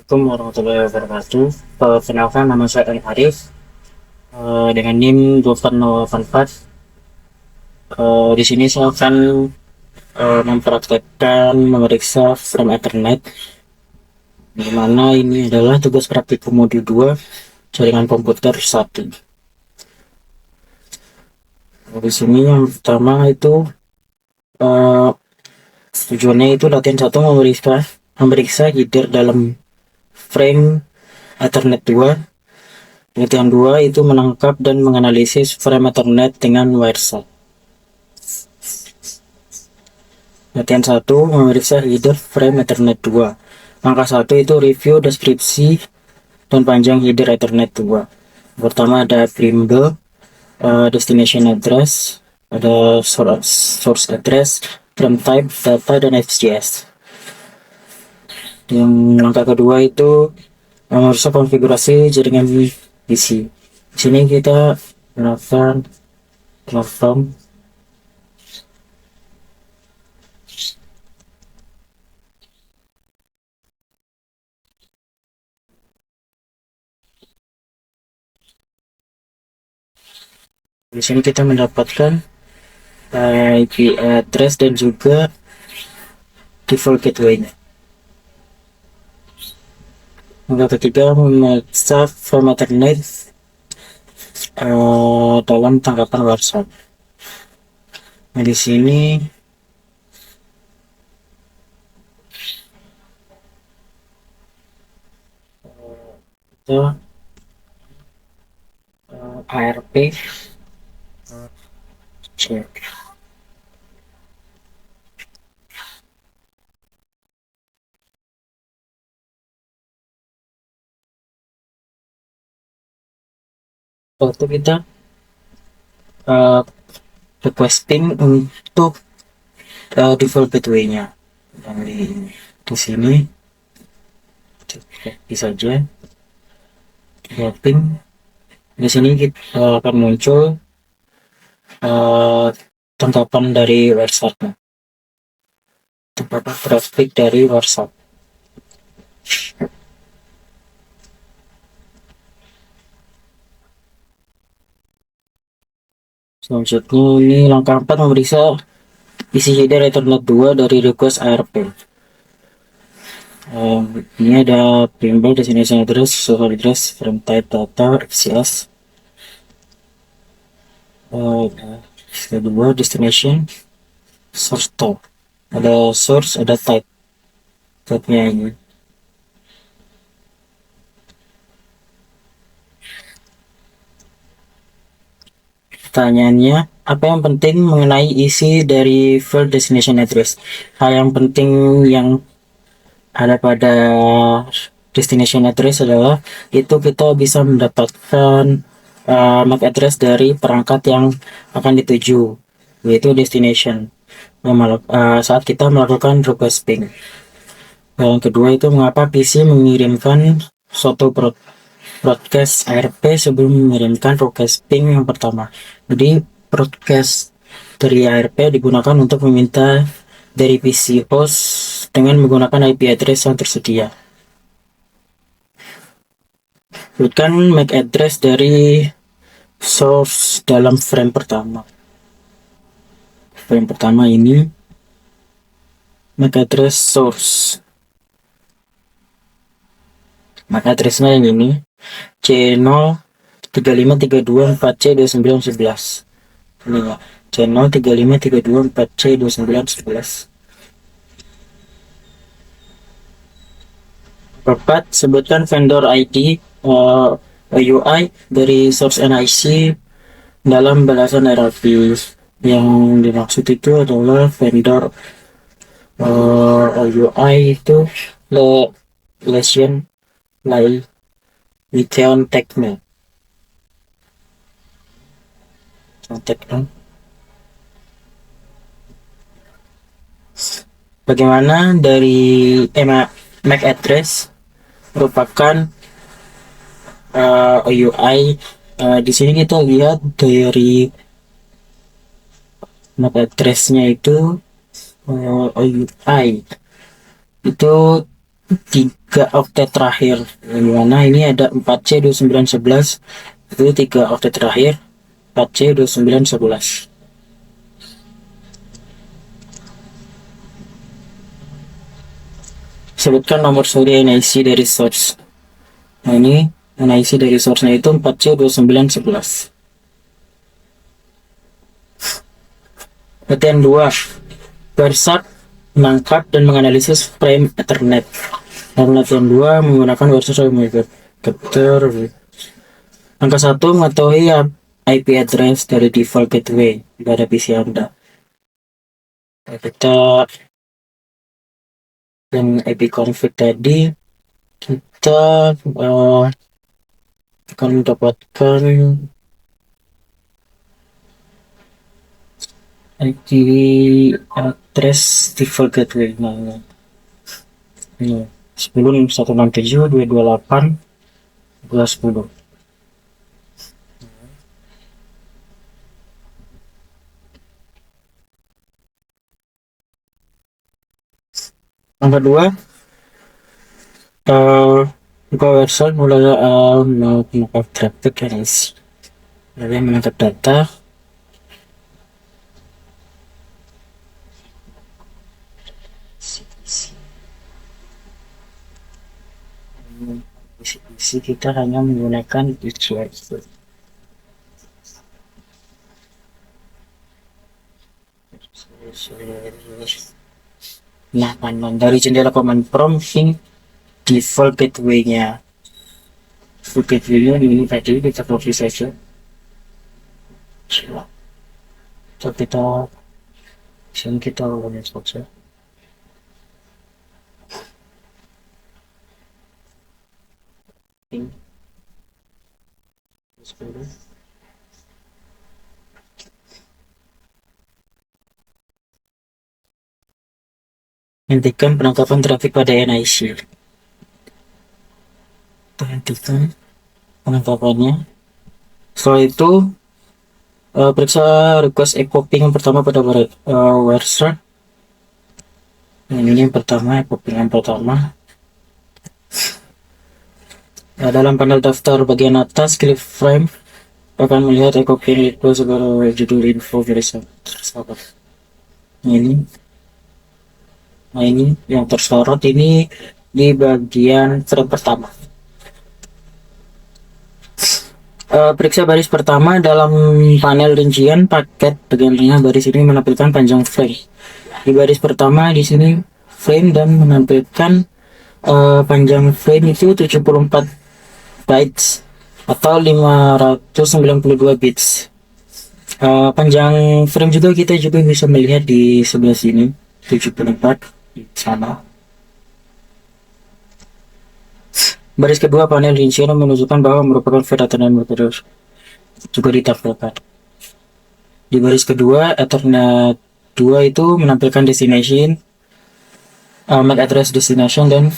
Assalamualaikum warahmatullahi wabarakatuh. Perkenalkan, nama saya Arif, dengan NIM 24084. Di sini saya akan mempraktekkan memeriksa frame Ethernet, di mana ini adalah tugas praktikum modul 2 jaringan komputer 1. Di sini yang pertama itu tujuannya itu latihan 1 memeriksa header dalam frame Ethernet 2. Latihan 2 itu menangkap dan menganalisis frame Ethernet dengan wireshark. Latihan 1 memeriksa header frame Ethernet 2. Langkah 1 itu review deskripsi dan panjang header Ethernet 2. Pertama ada Primble, destination address, ada source address, frame type, data, dan XGS. Yang langkah kedua itu memeriksa konfigurasi jaringan PC. Di sini kita melakukan platform. Di sini kita mendapatkan IP address dan juga default gateway-nya. Yang ketiga, memeriksa frame Ethernet dalam tangkapan WhatsApp. Nah, di sini kita ARP cek. Waktu kita requesting untuk default gateway-nya. Dan di sini bisa saja defaulting. Di sini kita akan muncul tangkapan dari WhatsApp-nya, tangkapan traffic dari WhatsApp. Selanjutnya ini langkah 4, memeriksa isi header Ethernet 2 dari request ARP. Ini ada Primble, destination address, source address, frame type, data, XCS. Kedua, destination, source type. Ada source, ada type-nya ini. Pertanyaannya, apa yang penting mengenai isi dari file destination address? Hal yang penting yang ada pada destination address adalah itu kita bisa mendapatkan MAC address dari perangkat yang akan dituju, yaitu destination, saat kita melakukan request ping. Yang kedua itu mengapa PC mengirimkan suatu broadcast ARP sebelum mengirimkan request ping yang pertama. Jadi broadcast dari ARP digunakan untuk meminta dari PC host dengan menggunakan IP address yang tersedia. Sebutkan MAC address dari source dalam frame pertama. Frame pertama ini MAC address source. MAC addressnya yang ini C03532 4C2911. Ini ya, C03532 4C2911. Keempat, sebutkan vendor ID UI dari source NIC dalam balasan RLP. Yang dimaksud itu adalah vendor UI itu Lesion Liteon Techno. Bagaimana dari MAC address merupakan UI. Di sini kita lihat dari MAC addressnya itu UI itu 3 oktet terakhir, di mana ini ada 4C2911, itu 3 oktet terakhir 4C2911. Sebutkan nomor seri NIC dari source. Nah, ini NIC dari source-nya itu 4C2911. Latihan 2. Versak menangkap dan menganalisis frame Ethernet. Dalam latihan 2 menggunakan Versak Capture. Angka 1, mengetahui IP address dari default gateway pada PC Anda. Kita dan IP config tadi, kita akan mendapatkan IP address default gateway. Nah, ini 10.167.228.12.10. Angka 2, buka website mulai menangkap traffic NIC, lalu menangkap data. Isi kita hanya menggunakan UTXT. Nah, dari jendela command prompt default gateway-nya. Default gateway-nya ini tadi kita copy saja. So kita sini kita ulangi saja. Hentikan penangkapan trafik pada NIC. Kita hentikan penangkapannya. Setelah itu periksa request echo ping yang pertama pada Wireshark. Nah, ini yang pertama, echo ping yang pertama. Nah, dalam panel daftar bagian atas, klik frame akan melihat echo ping itu sebagai judul info tersebut. Nah, ini yang tersorot ini di bagian frame pertama. Periksa baris pertama. Dalam panel rincian paket bagian tengah baris ini menampilkan panjang frame. Di baris pertama di sini frame dan menampilkan panjang frame itu 74 bytes atau 592 bits. Panjang frame juga kita juga bisa melihat di sebelah sini 74 sama. Baris kedua panel rincian menunjukkan bahwa merupakan fade Ethernet terus juga ditampilkan. Di baris kedua Ethernet 2 itu menampilkan destination, MAC address destination dan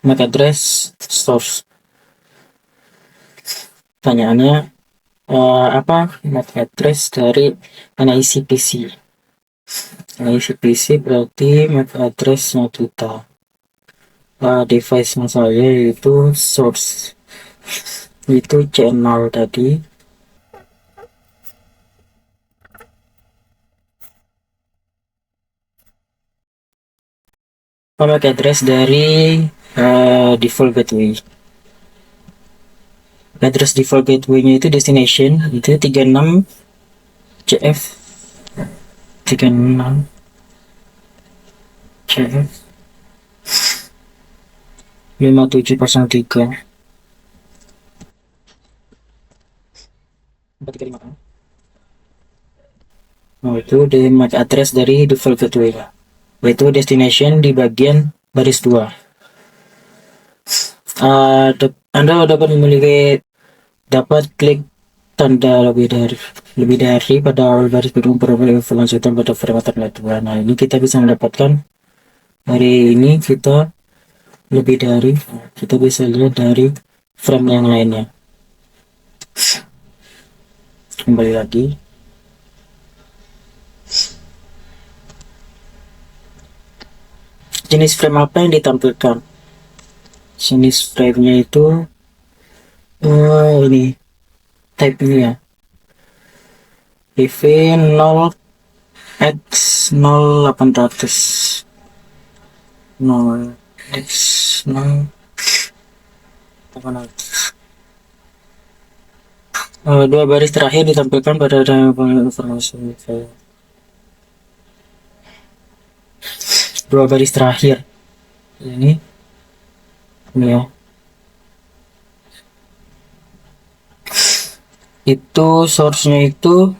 MAC address source. Pertanyaannya apa MAC address dari NIC PC? NIC PC berarti MAC address-nya kita. Device-nya saya yaitu source itu channel tadi. MAC address dari default gateway. Address default gateway-nya itu destination itu 36 CF 36 CF 5703 435. Nah, itu di MAC address dari default gateway, yaitu destination di bagian baris 2. Anda dapat klik tanda lebih dari pada awal baris gedung berlanjutan pada frame Ethernet 2. Nah, ini kita bisa mendapatkan hari ini kita bisa lihat dari frame yang lainnya. Kembali lagi. Jenis frame apa yang ditampilkan? jenis frame-nya itu ini type ini ya, EV 0 X 0800 0 X 0800. Dua baris terakhir ditampilkan pada informasi dua baris terakhir ini ya, itu source-nya itu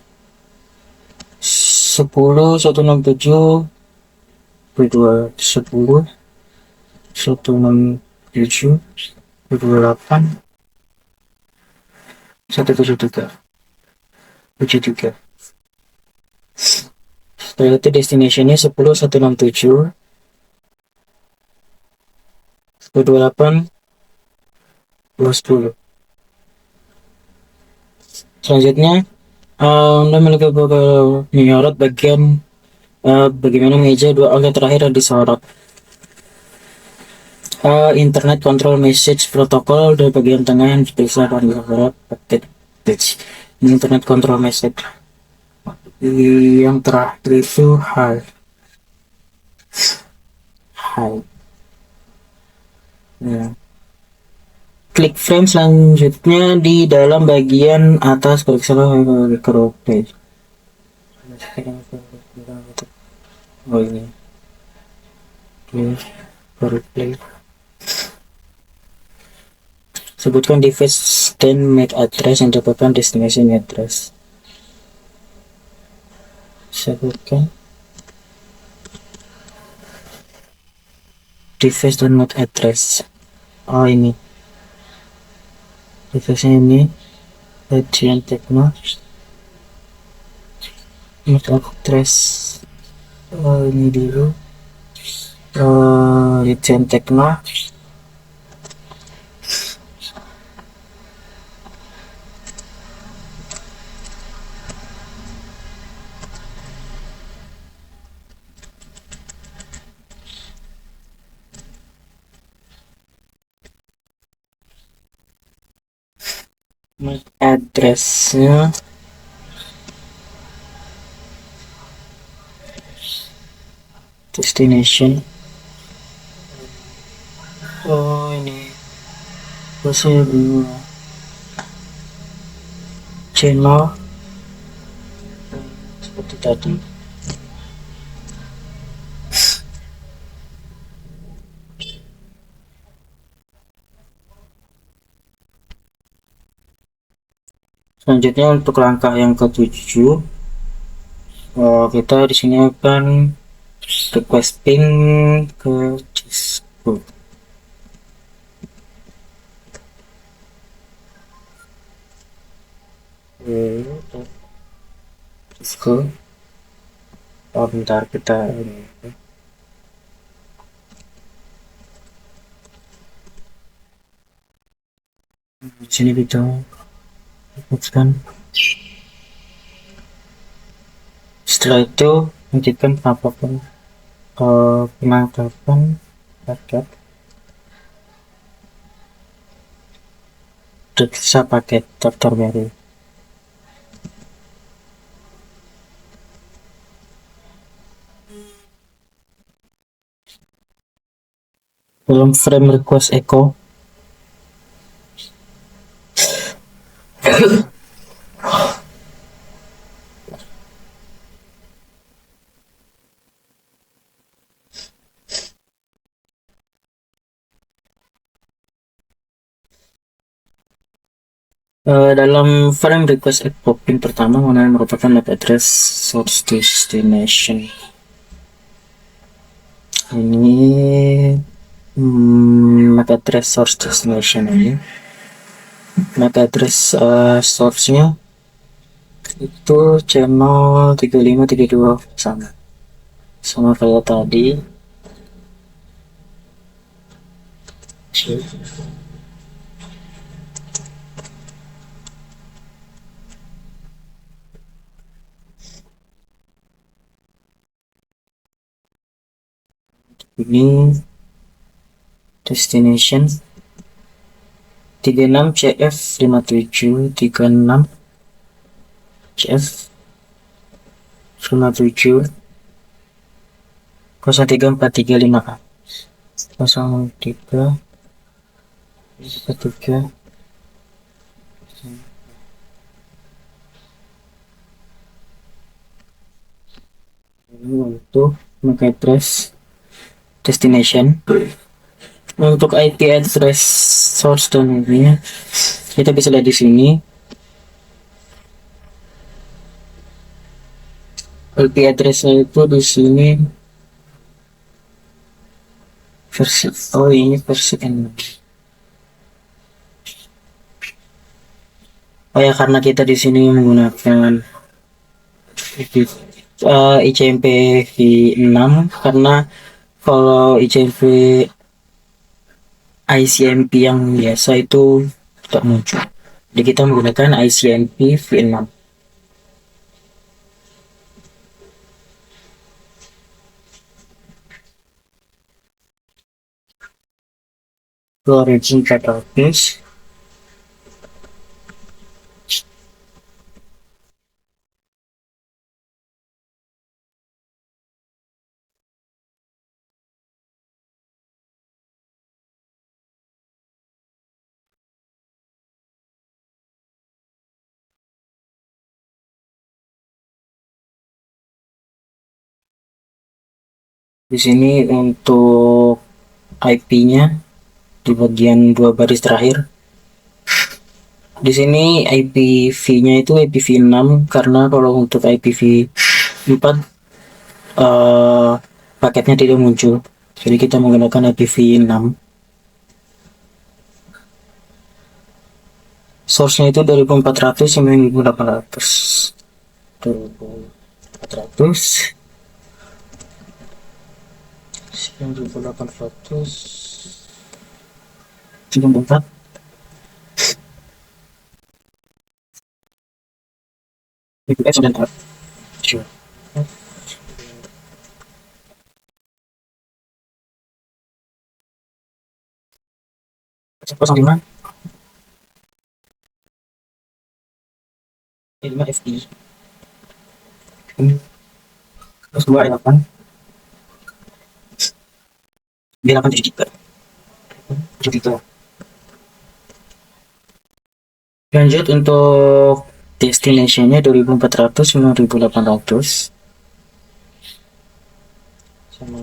10 167 2 10 167 28 173 73. Setelah itu destination-nya 10 167 128 210. Selanjutnya Anda memiliki menyorot bagian bagaimana mengeja dua angka terakhir yang disorot. Internet Control Message Protocol dari bagian tengah yang diperiksa akan disorot paket page. Ini Internet Control Message. Yang terakhir itu hi. Ya. Klik frame selanjutnya di dalam bagian atas periksa micro page. Oh ini. Baru play. Sebutkan device dan MAC address yang dapatkan destination address. Sebutkan device dan MAC address. Oh ini. Device ini Legion Techno. MAC address. Oh ini dulu. Legion Techno. Addressnya destination. Oh ini saya channel seperti tadi. Selanjutnya untuk langkah yang ketujuh, kita di sini akan request ping ke Cisco. Cisco. Oh bentar kita ini. Di sini kita kan. Setelah itu hentikan apapun penangkapan paket, periksa paket daftar baru. Dalam frame request echo dalam frame request echo pin pertama mana yang merupakan MAC address source destination. Ini MAC address source destination ini. MAC address source-nya itu channel 3532 sama kayak tadi. Ini destination 36 CF 5736 CF 57 03435A 0343 ini untuk trace destination. Untuk IP address source dan ini kita bisa lihat di sini. IP addressnya itu di sini versi, oh ini versi N. Oh ya, karena kita di sini menggunakan ICMP v6, karena kalau ICMP ICMP yang biasa itu tidak muncul. Jadi kita menggunakan ICMP v6. Origin 400. Di sini untuk IP-nya di bagian dua baris terakhir. Di sini IPv-nya itu IPv6, karena kalau untuk IPv4 paketnya tidak muncul. Jadi kita menggunakan IPv6. Source-nya itu 2400 sampai 1800. 2400 9800 34 BPS dan F. Sure. 05 5 FI terus 2 8 B8 7 lanjut untuk destination-nya 2400 9800 sama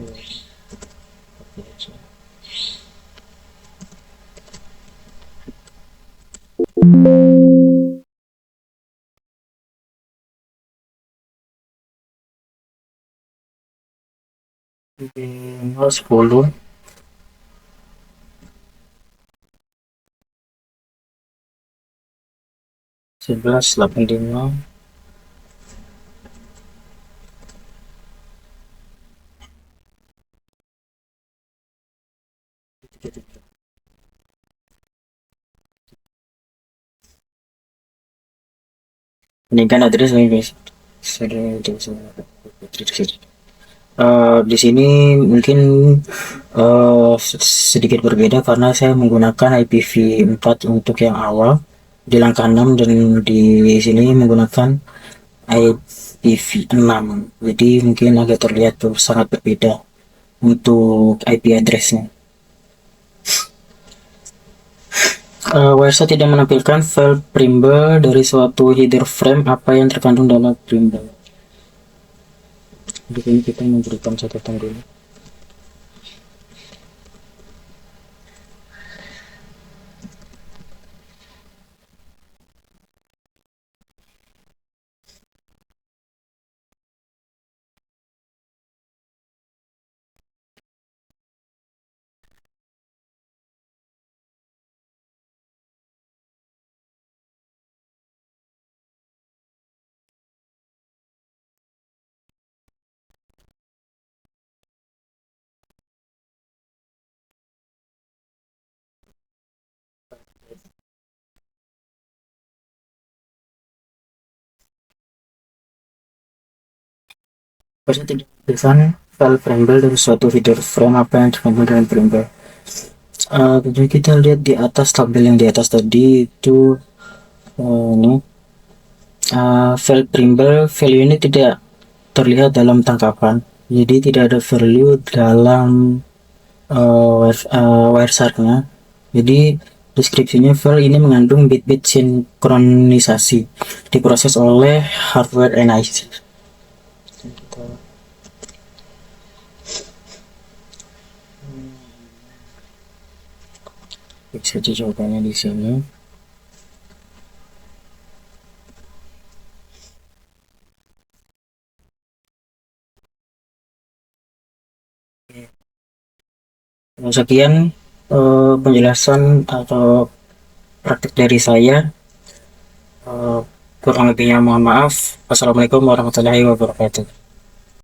tinggal 10 1185 ini kan address ini guys. Di sini mungkin sedikit berbeda karena saya menggunakan IPv4 untuk yang awal di langkah 6 dan di sini menggunakan IPv6. Jadi mungkin agak terlihat tuh sangat berbeda untuk IP addressnya. Website tidak menampilkan file Primble dari suatu header frame apa yang terkandung dalam Primble. Di sini kita memberikan catatan dulu. Website tidak menampilkan file Primble dari suatu header frame apa yang terkandung dalam Primble. Jadi kita lihat di atas tabel yang di atas tadi itu ini file Trimble, value ini tidak terlihat dalam tangkapan, jadi tidak ada value dalam wireshark-nya. Jadi deskripsinya file ini mengandung bit-bit sinkronisasi diproses oleh hardware NIC. Klik saja jawabannya di sini. Sekian penjelasan atau praktik dari saya. Kurang lebihnya mohon maaf. Wassalamualaikum warahmatullahi wabarakatuh.